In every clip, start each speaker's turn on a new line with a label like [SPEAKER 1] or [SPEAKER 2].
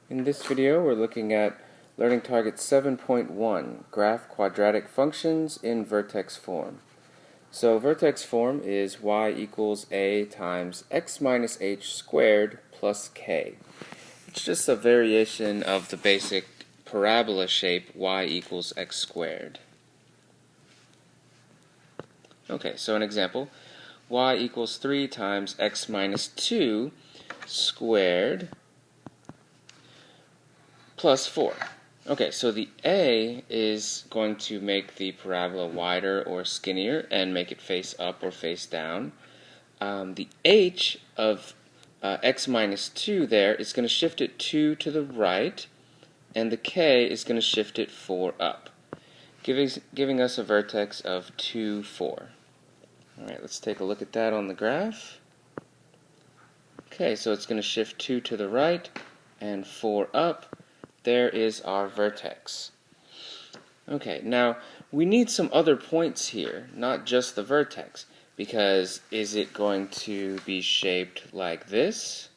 [SPEAKER 1] In this video, we're looking at Learning Target 7.1, Graph Quadratic Functions in Vertex Form. So vertex form is y equals a times x minus h squared plus k. It's just a variation of the basic parabola shape y equals x squared. Okay, so an example, y equals 3 times x minus 2 squared plus 4. Okay, so the a is going to make the parabola wider or skinnier and make it face up or face down. The h of x minus 2 there is going to shift it 2 to the right, and the k is going to shift it 4 up, giving us a vertex of 2, 4. Alright, let's take a look at that on the graph. Okay, so it's going to shift 2 to the right and 4 up. There is our vertex. Okay, now we need some other points here, not just the vertex, because is it going to be shaped like this?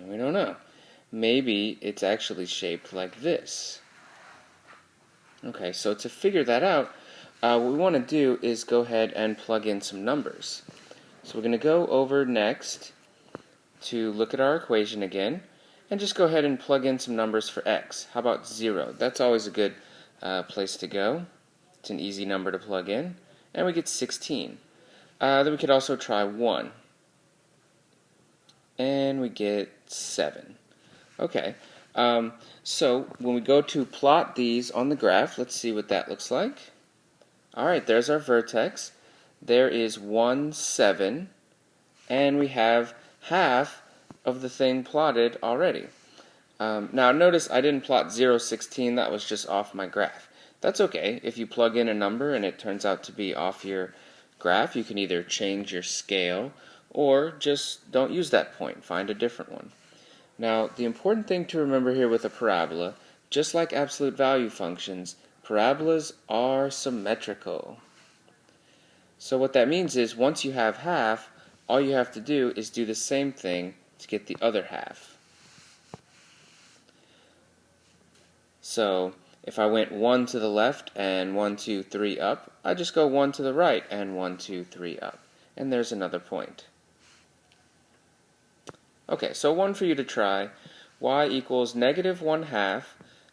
[SPEAKER 1] We don't know. Maybe it's actually shaped like this. Okay, so to figure that out, what we want to do is go ahead and plug in some numbers. So we're going to go over next to look at our equation again, and just go ahead and plug in some numbers for x. How about 0? That's always a good place to go. It's an easy number to plug in. And we get 16. Then we could also try 1. And we get 7. Okay, so when we go to plot these on the graph, let's see what that looks like. Alright, there's our vertex. There is 1, 7. And we have half of the thing plotted already. Now notice I didn't plot 0, 16, that was just off my graph. That's okay. If you plug in a number and it turns out to be off your graph, you can either change your scale or just don't use that point, find a different one. Now the important thing to remember here with a parabola, just like absolute value functions, parabolas are symmetrical. So what that means is once you have half, all you have to do is do the same thing to get the other half. So if I went 1 to the left and 1, 2, 3 up, I just go 1 to the right and 1, 2, 3 up. And there's another point. Okay, so one for you to try. Y equals negative 1/2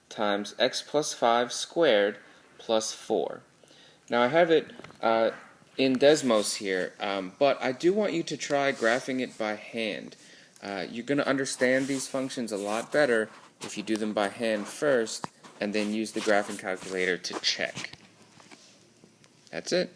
[SPEAKER 1] times x plus 5 squared plus 4. Now I have it in Desmos here, but I do want you to try graphing it by hand. You're going to understand these functions a lot better if you do them by hand first and then use the graphing calculator to check. That's it.